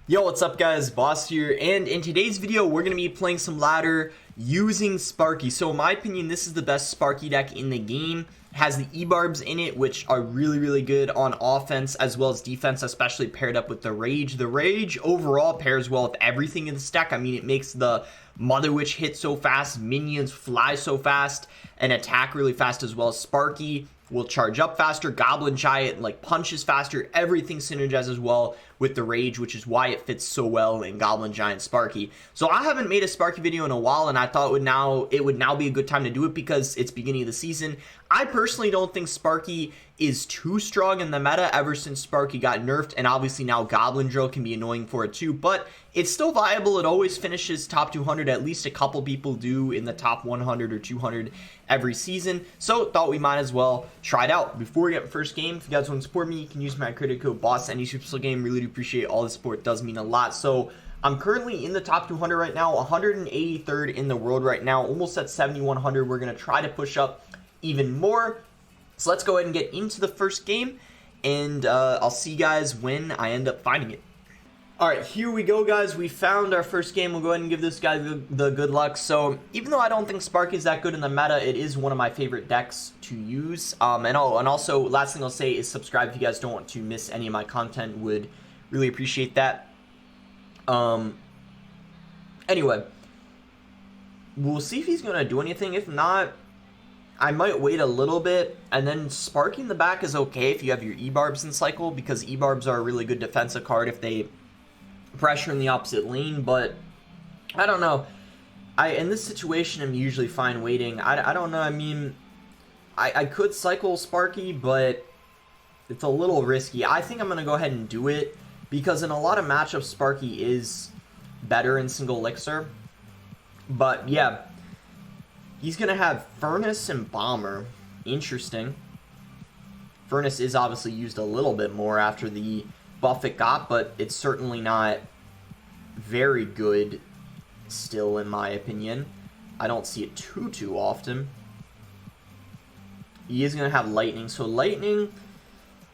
Yo, what's up guys, Boss here, and in today's video we're going to be playing some ladder using Sparky. So in my opinion, this is the best Sparky deck in the game. It has the E-Barbs in it, which are really good on offense as well as defense, especially paired up with the Rage. The Rage overall pairs well with everything in this deck. I mean, it makes the Mother Witch hit so fast, minions fly so fast, and attack really fast as well. Sparky will charge up faster, Goblin Giant like punches faster, everything synergizes well with the Rage, which is why it fits so well in Goblin Giant Sparky. So I haven't made a Sparky video in a while, and I thought it would now be a good time to do it because it's beginning of the season. I personally don't think Sparky is too strong in the meta ever since Sparky got nerfed, and obviously now Goblin Drill can be annoying for it too, but it's still viable. It always finishes top 200, at least a couple people do in the top 100 or 200 every season, so thought we might as well try it out. Before we get first game, if you guys want to support me, you can use my credit code BOSS any Super game. Really do appreciate all the support, it does mean a lot. So I'm currently in the top 200 right now, 183rd in the world right now, almost at 7100. We're going to try to push up even more. So let's go ahead and get into the first game, and I'll see you guys when I end up finding it. Alright, here we go guys, we found our first game. We'll go ahead and give this guy the good luck. So even though I don't think Sparky is that good in the meta, it is one of my favorite decks to use. And also, last thing I'll say is subscribe if you guys don't want to miss any of my content. Would really appreciate that. Anyway, we'll see if he's going to do anything. If not, I might wait a little bit, and then Sparky in the back is okay if you have your E-Barbs in cycle, because E-Barbs are a really good defensive card if they pressure in the opposite lane. But I don't know. In this situation, I'm usually fine waiting. I don't know. I mean, I could cycle Sparky, but it's a little risky. I think I'm going to go ahead and do it, because in a lot of matchups, Sparky is better in single elixir. But yeah, he's going to have Furnace and Bomber. Interesting. Furnace is obviously used a little bit more after the buff it got, but it's certainly not very good still, in my opinion. I don't see it too often. He is going to have Lightning, so Lightning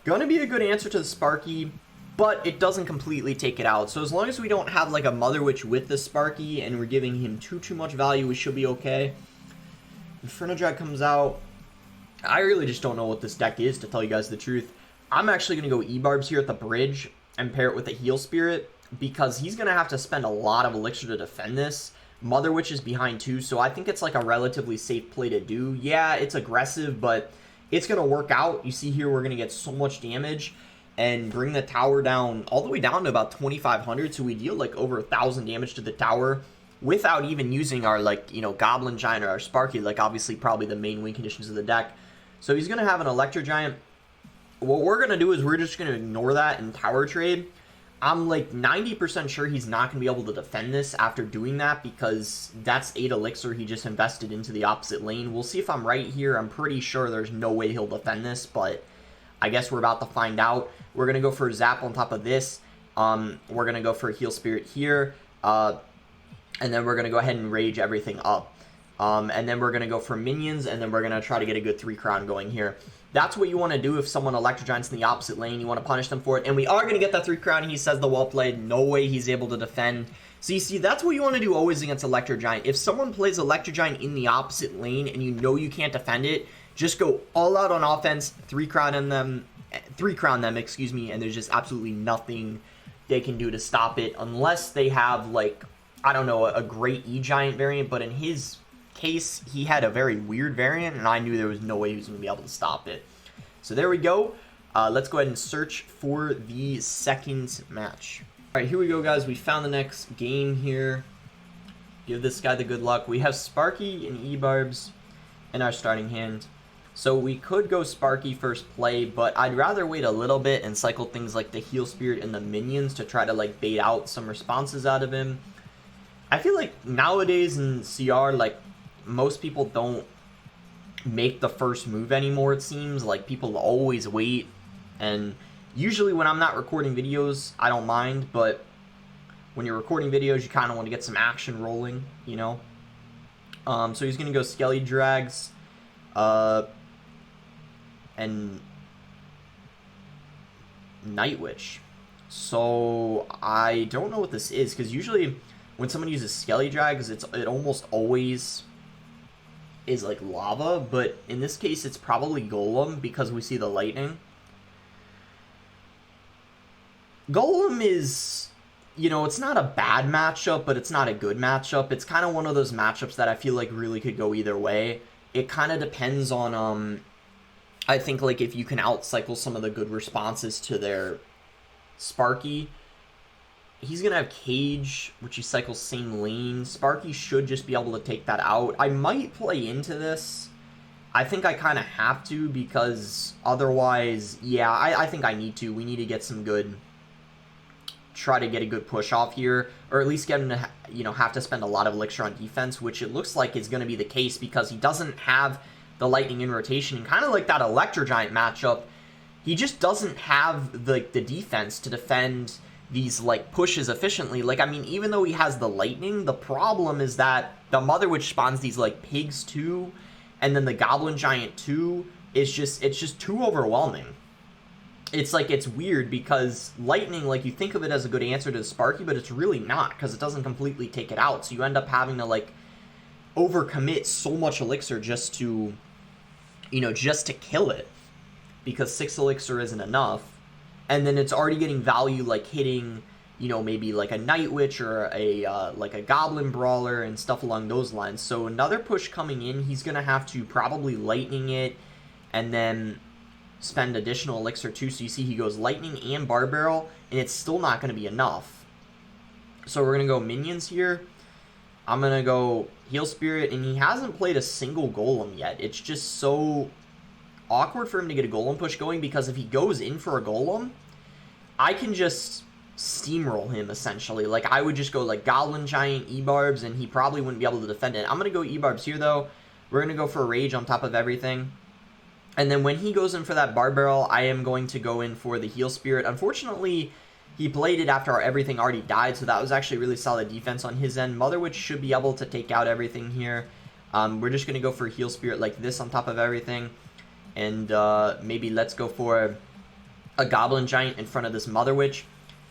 going to be a good answer to the Sparky, but it doesn't completely take it out. So as long as we don't have like a Mother Witch with the Sparky and we're giving him too much value, we should be okay. Inferno Drag comes out. I really just don't know what this deck is, to tell you guys the truth. I'm actually going to go E-Barbs here at the bridge and pair it with a Heal Spirit, because he's going to have to spend a lot of elixir to defend this. Mother Witch is behind too, so I think it's like a relatively safe play to do. Yeah, it's aggressive, but it's going to work out. You see here, we're going to get so much damage and bring the tower down all the way down to about 2500, so we deal like over 1000 damage to the tower without even using our, like, you know, Goblin Giant or our Sparky, like obviously probably the main win conditions of the deck. So he's going to have an Electro Giant. What we're going to do is we're just going to ignore that and tower trade. I'm like 90% sure he's not going to be able to defend this after doing that, because that's 8 elixir he just invested into the opposite lane. We'll see if I'm right here. I'm pretty sure there's no way he'll defend this, but I guess we're about to find out. We're going to go for a Zap on top of this. We're going to go for a Heal Spirit here. And then we're going to go ahead and Rage everything up. And then we're going to go for minions, and then we're going to try to get a good 3 crown going here. That's what you want to do if someone Electro Giant's in the opposite lane. You want to punish them for it. And we are going to get that 3 crown. He says the well played. No way he's able to defend. So you see, that's what you want to do always against Electro Giant. If someone plays Electro Giant in the opposite lane and you know you can't defend it, just go all out on offense, 3 crown them, excuse me, and there's just absolutely nothing they can do to stop it, unless they have, like, I don't know, a great E-Giant variant. But in his case, he had a very weird variant, and I knew there was no way he was going to be able to stop it. So there we go. Let's go ahead and search for the second match. All right, here we go, guys. We found the next game here. Give this guy the good luck. We have Sparky and E-Barbs in our starting hand. So we could go Sparky first play, but I'd rather wait a little bit and cycle things like the Heal Spirit and the minions to try to like bait out some responses out of him. I feel like nowadays in CR, like, most people don't make the first move anymore, it seems. Like, people always wait, and usually when I'm not recording videos, I don't mind, but when you're recording videos, you kind of want to get some action rolling, you know? So he's going to go Skelly Drags, and Night Witch. So I don't know what this is, because usually when someone uses Skelly Drags, it almost always is like lava, but in this case it's probably Golem because we see the lightning. Golem is, you know, it's not a bad matchup, but it's not a good matchup. It's kind of one of those matchups that I feel like really could go either way. It kind of depends on, I think, like, if you can outcycle some of the good responses to their Sparky. He's going to have Cage, which he cycles same lane. Sparky should just be able to take that out. I might play into this. I think I kind of have to, because otherwise, yeah, I think I need to. We need to get some good, try to get a good push off here, or at least get him to, you know, have to spend a lot of elixir on defense, which it looks like is going to be the case because he doesn't have the lightning in rotation. And kind of like that Electro Giant matchup, he just doesn't have the defense to defend these, like, pushes efficiently. Like, I mean, even though he has the lightning, the problem is that the Mother Witch spawns these, like, pigs too, and then the Goblin Giant too. It's just too overwhelming. It's like, it's weird because lightning, like, you think of it as a good answer to the Sparky, but it's really not, because it doesn't completely take it out. So you end up having to, like, overcommit so much elixir just to, you know, just to kill it, because 6 elixir isn't enough. And then it's already getting value, like hitting, you know, maybe like a Night Witch or a like a Goblin Brawler and stuff along those lines. So another push coming in, he's going to have to probably lightning it and then spend additional elixir too. So you see he goes lightning and bar barrel, and it's still not going to be enough. So we're going to go minions here. I'm going to go Heal Spirit, and he hasn't played a single golem yet. It's just so awkward for him to get a golem push going, because if he goes in for a golem, I can just steamroll him essentially. Like, I would just go like Goblin Giant, E-Barbs, and he probably wouldn't be able to defend it. I'm going to go E-Barbs here though. We're going to go for a Rage on top of everything. And then when he goes in for that Bar Barrel, I am going to go in for the Heal Spirit. Unfortunately, he played it after everything already died, so that was actually really solid defense on his end. Mother Witch should be able to take out everything here. We're just going to go for Heal Spirit like this on top of everything. And maybe let's go for a Goblin Giant in front of this Mother Witch.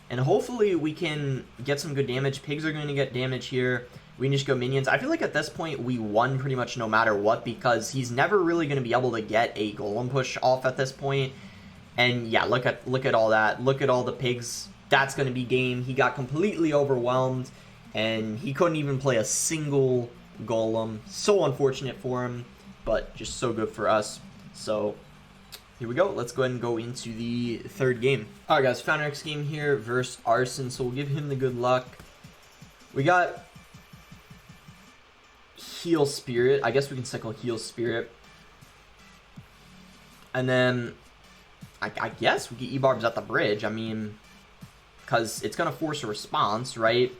And hopefully we can get some good damage. Pigs are going to get damage here. We can just go minions. I feel like at this point we won pretty much no matter what, because he's never really going to be able to get a golem push off at this point. And yeah, look at all that. Look at all the pigs. That's going to be game. He got completely overwhelmed, and he couldn't even play a single golem. So unfortunate for him, but just so good for us. So here we go. Let's go ahead and go into the third game. All right, guys, found our next game here versus Arson. So we'll give him the good luck. We got Heal Spirit. I guess we can cycle Heal Spirit. And then I guess we get E-Barbs at the bridge. I mean, because it's going to force a response, right?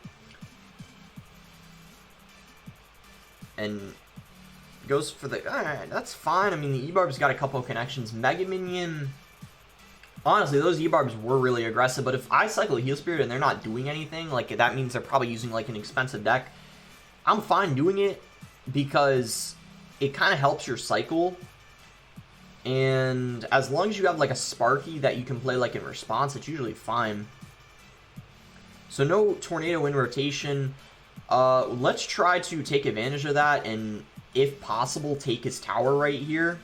And goes for the... Alright, that's fine. I mean, the E-Barb's got a couple of connections. Mega Minion... Honestly, those E-Barbs were really aggressive, but if I cycle Heal Spirit and they're not doing anything, like, that means they're probably using, like, an expensive deck. I'm fine doing it, because it kind of helps your cycle. And as long as you have, like, a Sparky that you can play, like, in response, it's usually fine. So no Tornado in rotation. Let's try to take advantage of that and, if possible, take his tower right here.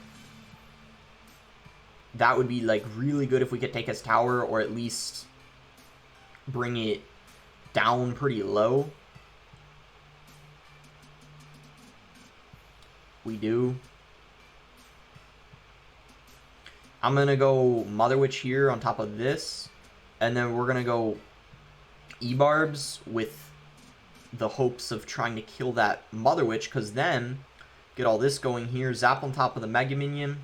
That would be, like, really good if we could take his tower, or at least bring it down pretty low. We do. I'm going to go Mother Witch here on top of this. And then we're going to go E-Barbs with the hopes of trying to kill that Mother Witch, because then get all this going here. Zap on top of the Mega Minion.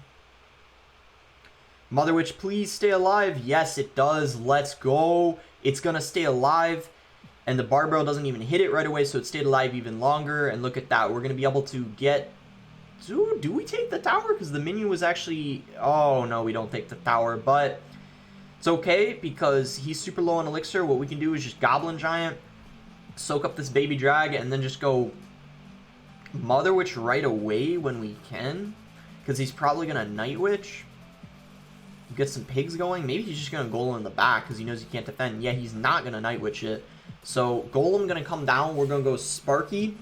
Mother Witch, please stay alive. Yes, it does. Let's go. It's going to stay alive. And the Bar Barrel doesn't even hit it right away, so it stayed alive even longer. And look at that. We're going to be able to get... Do we take the tower? Because the minion was actually... Oh, no, we don't take the tower. But it's okay, because he's super low on elixir. What we can do is just Goblin Giant, soak up this baby drag, and then just go Mother Witch right away when we can. Because he's probably going to Night Witch. get some pigs going. Maybe he's just going to Golem in the back because he knows he can't defend. Yeah, he's not going to Night Witch it. So Golem going to come down. We're going to go Sparky.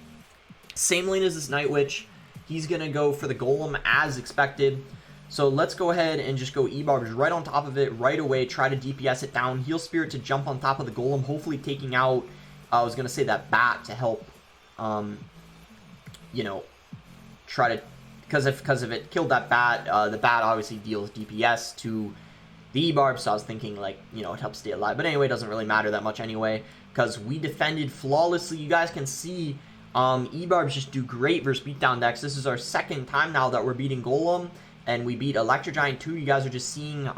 Same lane as this Night Witch. He's going to go for the Golem as expected. So let's go ahead and just go E-Barbs right on top of it right away. Try to DPS it down. Heal Spirit to jump on top of the Golem. Hopefully taking out, I was going to say that bat to help, you know, try to, because if it killed that bat, the bat obviously deals DPS to the E-Barb. So I was thinking, like, you know, it helps stay alive. But anyway, it doesn't really matter that much anyway because we defended flawlessly. You guys can see E-Barbs just do great versus beatdown decks. This is our second time now that we're beating Golem. And we beat Electro Giant too. You guys are just seeing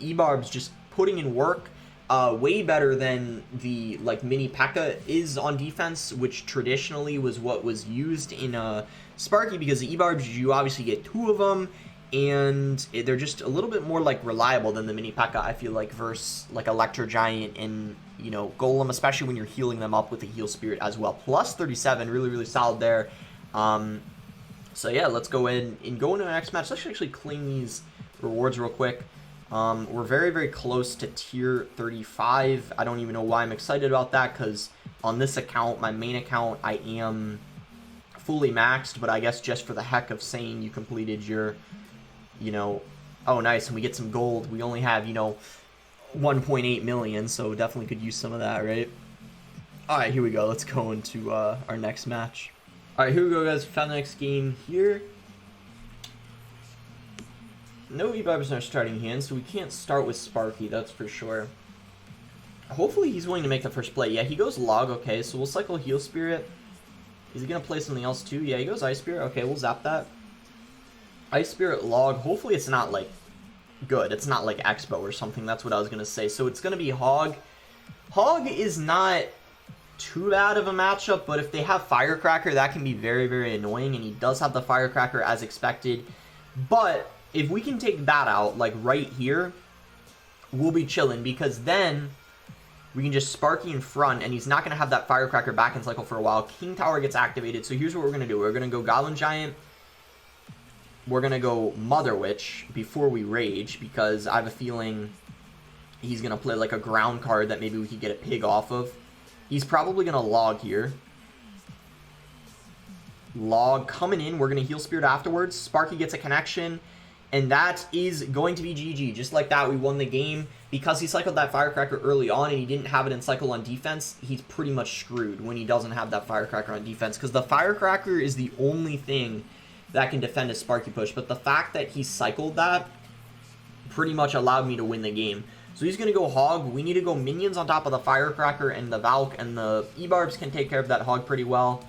E-Barbs just putting in work way better than the like mini P.E.K.K.A. is on defense, which traditionally was what was used in Sparky, because the E-Barbs, you obviously get 2 of them, and they're just a little bit more like reliable than the mini P.E.K.K.A. I feel like versus like Electro Giant and, you know, Golem, especially when you're healing them up with the Heal Spirit as well. Plus 37, really, really solid there. So yeah, let's go in and go into the next match. Let's actually claim these rewards real quick. We're very, very close to tier 35. I don't even know why I'm excited about that, because on this account, my main account, I am fully maxed, but I guess just for the heck of saying you completed your, you know, oh nice, and we get some gold. We only have, you know, 1.8 million, so definitely could use some of that, right? Alright, here we go. Let's go into our next match. Alright, here we go, guys. Found the next game here. No E-Barbs in our starting hand, so we can't start with Sparky, that's for sure. Hopefully he's willing to make the first play. Yeah, he goes Log, okay, so we'll cycle Heal Spirit. Is he going to play something else too? Yeah, he goes Ice Spirit. Okay, we'll zap that. Ice Spirit, Log. Hopefully it's not, like, good. It's not, like, Expo or something. That's what I was going to say. So it's going to be Hog. Hog is not too bad of a matchup, but if they have Firecracker, that can be very, very annoying, and he does have the Firecracker as expected. But if we can take that out, like right here, we'll be chilling, because then we can just Sparky in front, and he's not going to have that Firecracker back in cycle for a while. King Tower gets activated, so here's what we're going to do. We're going to go Goblin Giant. We're going to go Mother Witch before we Rage, because I have a feeling he's going to play like a ground card that maybe we could get a pig off of. He's probably going to Log here. Log coming in. We're going to Heal Spirit afterwards. Sparky gets a connection. And that is going to be GG. Just like that, we won the game. Because he cycled that Firecracker early on and he didn't have it in cycle on defense, he's pretty much screwed when he doesn't have that Firecracker on defense. Because the Firecracker is the only thing that can defend a Sparky push. But the fact that he cycled that pretty much allowed me to win the game. So he's going to go Hog. We need to go Minions on top of the Firecracker and the Valk, and the E-Barbs can take care of that Hog pretty well.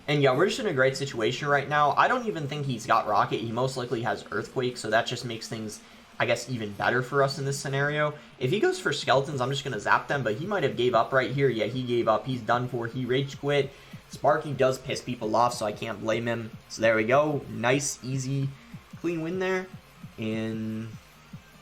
And yeah, we're just in a great situation right now. I don't even think he's got Rocket. He most likely has Earthquake, so that just makes things, I guess, even better for us in this scenario. If he goes for Skeletons, I'm just going to zap them, but he might have gave up right here. Yeah, he gave up. He's done for. He Rage Quit. Sparky does piss people off, so I can't blame him. So there we go. Nice, easy, clean win there. And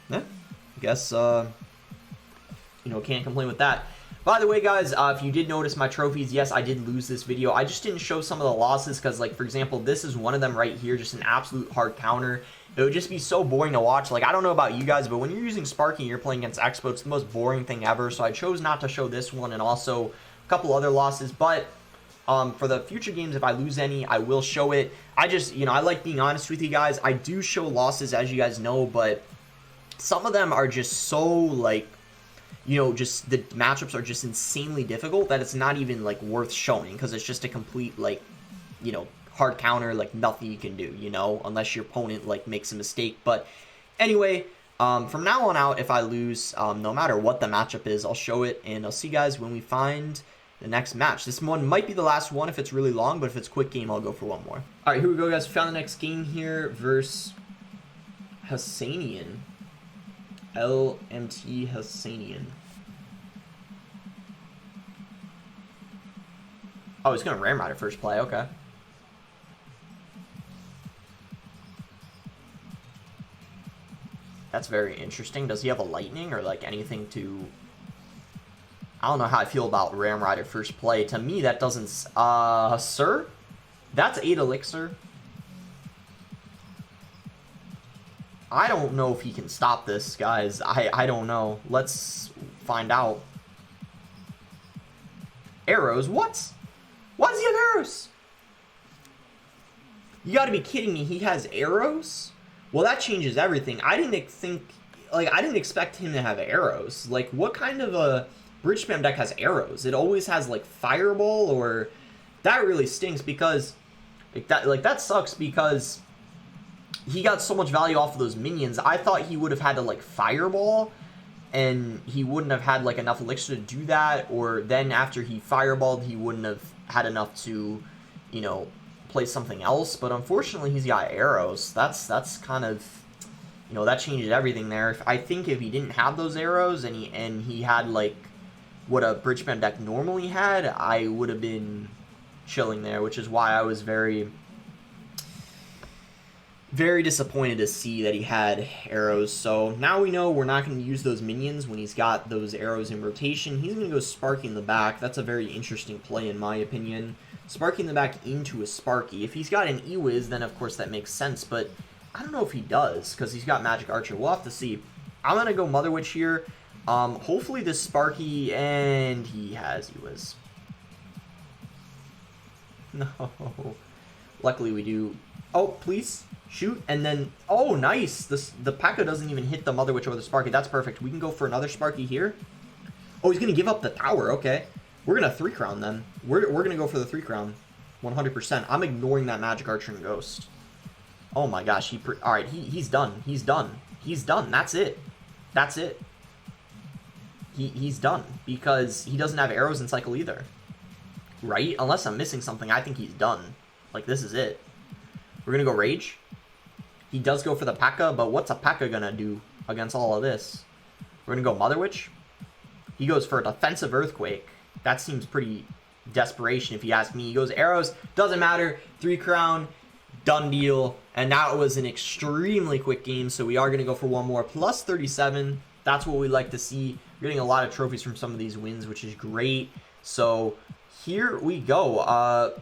yeah, I guess, you know, can't complain with that. By the way, guys, if you did notice my trophies, yes, I did lose this video. I just didn't show some of the losses because, like, for example, this is one of them right here, just an absolute hard counter. It would just be so boring to watch. Like, I don't know about you guys, but when you're using Sparky and you're playing against Expo, it's the most boring thing ever. So I chose not to show this one and also a couple other losses. But for the future games, if I lose any, I will show it. I just, you know, I like being honest with you guys. I do show losses, as you guys know, but some of them are just so, like, you know, just the matchups are just insanely difficult that it's not even, like, worth showing because it's just a complete, like, you know, hard counter, like, nothing you can do, you know, unless your opponent, like, makes a mistake. But anyway, from now on out, if I lose, no matter what the matchup is, I'll show it, and I'll see you guys when we find the next match. This one might be the last one if it's really long, but if it's a quick game, I'll go for one more. All right, here we go, guys. We found the next game here versus Hassanian. LMT Hassanian. Oh, he's going to Ram Rider first play. Okay. That's very interesting. Does he have a Lightning or, like, anything to... I don't know how I feel about Ram Rider first play. To me, that doesn't... Sir? That's 8 Elixir. I don't know if he can stop this, guys. I don't know. Let's find out. Arrows? What? Why does he have arrows? You gotta be kidding me. He has arrows? Well, that changes everything. I didn't expect him to have arrows. Like, what kind of a bridge spam deck has arrows? It always has, like, fireball, or... That really stinks, because... that sucks, because... He got so much value off of those minions. I thought he would have had to, like, fireball, and he wouldn't have had, like, enough elixir to do that, or then after he fireballed, he wouldn't have had enough to, you know, play something else. But unfortunately, he's got arrows. That's kind of, you know, that changes everything there. I think if he didn't have those arrows, and he had, like, what a bridge spam deck normally had, I would have been chilling there, which is why I was very disappointed to see that he had arrows. So now we know we're not going to use those minions when he's got those arrows in rotation. He's going to go Sparky in the back. That's a very interesting play in my opinion. Sparky in the back into a Sparky. If he's got an E-Wiz, then of course that makes sense, but I don't know if he does, because he's got Magic Archer. We'll have to see. I'm going to go Mother Witch here. Hopefully this Sparky, and he has E-Wiz. No. Luckily we do. Oh, please. Shoot, and then, oh, nice. The P.E.K.K.A. doesn't even hit the Mother Witch or the Sparky. That's perfect. We can go for another Sparky here. Oh, he's going to give up the tower. Okay. We're going to 3-crown then. We're going to go for the 3-crown. 100%. I'm ignoring that Magic Archer and Ghost. Oh my gosh. Alright, he's done. He's done. He's done. That's it. That's it. He's done. Because he doesn't have arrows in cycle either. Right? Unless I'm missing something, I think he's done. Like, this is it. We're going to go Rage. He does go for the P.E.K.K.A., but what's a P.E.K.K.A. gonna do against all of this? We're gonna go Mother Witch. He goes for a defensive Earthquake. That seems pretty desperation if you ask me. He goes arrows. Doesn't matter. 3-crown. Done deal. And that was an extremely quick game, so we are gonna go for one more. Plus 37. That's what we like to see. We're getting a lot of trophies from some of these wins, which is great. So here we go.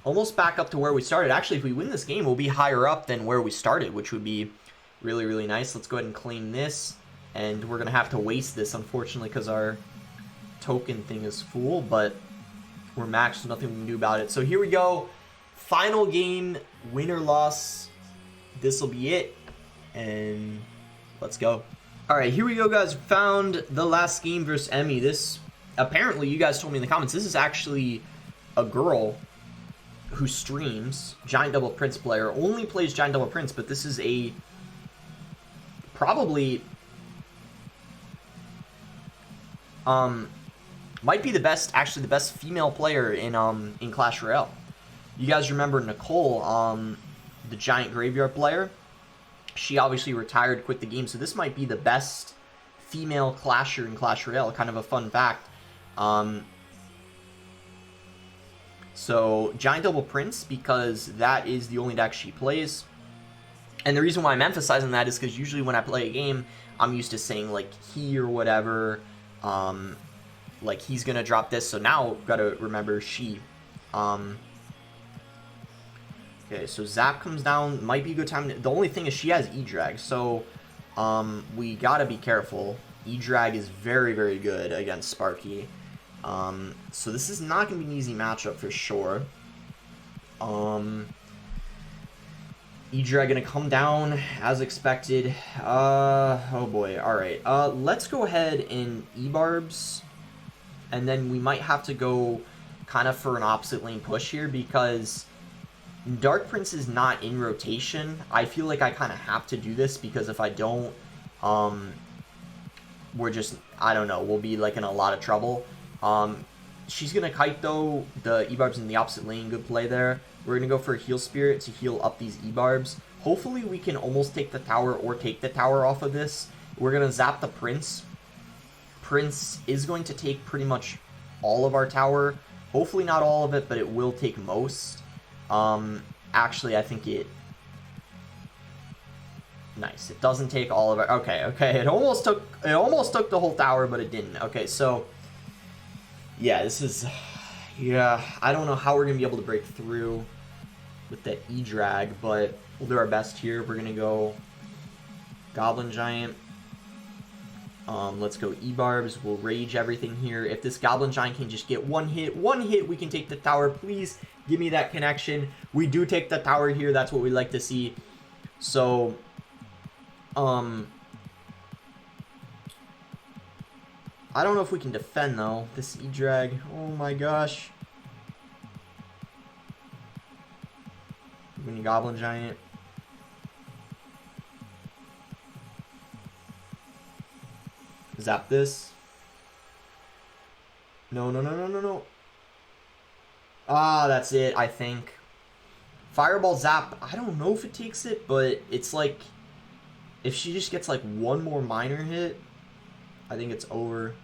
Almost back up to where we started. Actually, if we win this game, we'll be higher up than where we started, which would be really, really nice. Let's go ahead and claim this. And we're going to have to waste this, unfortunately, because our token thing is full. But we're maxed, so nothing we can do about it. So here we go. Final game, win or loss. This will be it. And let's go. All right, here we go, guys. Found the last game versus Emmy. This, apparently, you guys told me in the comments, this is actually a girl who streams, Giant Double Prince player, only plays Giant Double Prince, but this is a probably might be the best, actually the best female player in Clash Royale. You guys remember Nicole, the Giant Graveyard player? She obviously retired, quit the game, so this might be the best female Clasher in Clash Royale. Kind of a fun fact. So, Giant Double Prince, because that is the only deck she plays. And the reason why I'm emphasizing that is because usually when I play a game, I'm used to saying, like, he or whatever, like, he's gonna drop this. So now, gotta remember she. Okay, so Zap comes down, might be a good time. The only thing is she has E-Drag, so we gotta be careful. E-Drag is very, very good against Sparky. So this is not going to be an easy matchup for sure. E-Drag going to come down as expected. Oh boy. Alright. Let's go ahead and E-Barbs. And then we might have to go kind of for an opposite lane push here because Dark Prince is not in rotation. I feel like I kind of have to do this because if I don't, we're just, I don't know, we'll be like in a lot of trouble. She's going to kite, though. The E-Barb's in the opposite lane. Good play there. We're going to go for a Heal Spirit to heal up these E-Barbs. Hopefully, we can almost take the tower or take the tower off of this. We're going to zap the Prince. Prince is going to take pretty much all of our tower. Hopefully, not all of it, but it will take most. Actually, I think it... Nice. It doesn't take all of it. Okay. It almost took the whole tower, but it didn't. Okay, so... Yeah, this is... Yeah, I don't know how we're going to be able to break through with that E-Drag, but we'll do our best here. We're going to go Goblin Giant. Let's go E-Barbs. We'll rage everything here. If this Goblin Giant can just get one hit, we can take the tower. Please give me that connection. We do take the tower here. That's what we like to see. So, I don't know if we can defend, though. This E-Drag. Oh, my gosh. Mini Goblin Giant. Zap this. No, no, no, no, no, no. Ah, that's it, I think. Fireball Zap, I don't know if it takes it, but it's like, if she just gets like one more minor hit, I think it's over.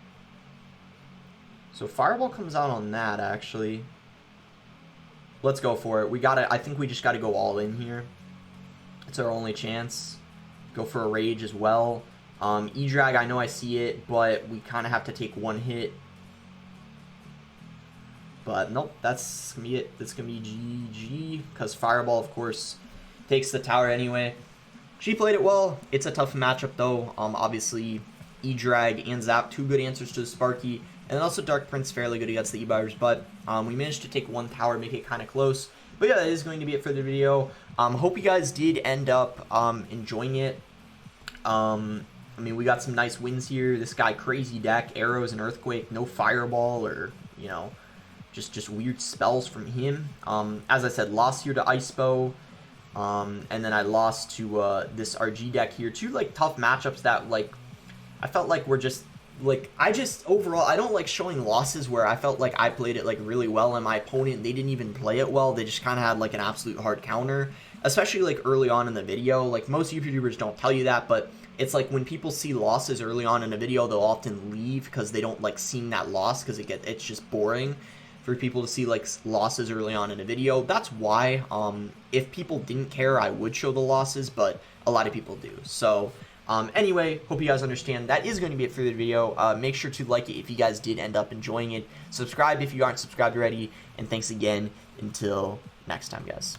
So Fireball comes out on that, actually. Let's go for it. We gotta, I think we just gotta go all in here. It's our only chance. Go for a Rage as well. E-Drag, I know I see it, but we kind of have to take one hit. But nope, that's gonna be it. That's gonna be GG, because Fireball, of course, takes the tower anyway. She played it well. It's a tough matchup, though. Obviously, E-Drag and Zap, two good answers to the Sparky. And also Dark Prince, fairly good against the E-Barbs. But we managed to take one tower, make it kind of close. But yeah, that is going to be it for the video. Hope you guys did end up enjoying it. I mean, we got some nice wins here. This guy, crazy deck, arrows and earthquake, no fireball or, you know, just weird spells from him. As I said, lost here to Icepo, and then I lost to this RG deck here. Two like tough matchups that like I felt like were just like overall I don't like showing losses where I felt like I played it like really well and my opponent, they didn't even play it well. They just kind of had like an absolute hard counter, especially like early on in the video. Like most YouTubers don't tell you that, but it's like when people see losses early on in a video, they'll often leave because they don't like seeing that loss, because it's just boring for people to see like losses early on in a video. That's why if people didn't care, I would show the losses, but a lot of people do. So anyway, hope you guys understand. That is going to be it for the video. Make sure to like it if you guys did end up enjoying it. Subscribe if you aren't subscribed already, and thanks again. Until next time, guys.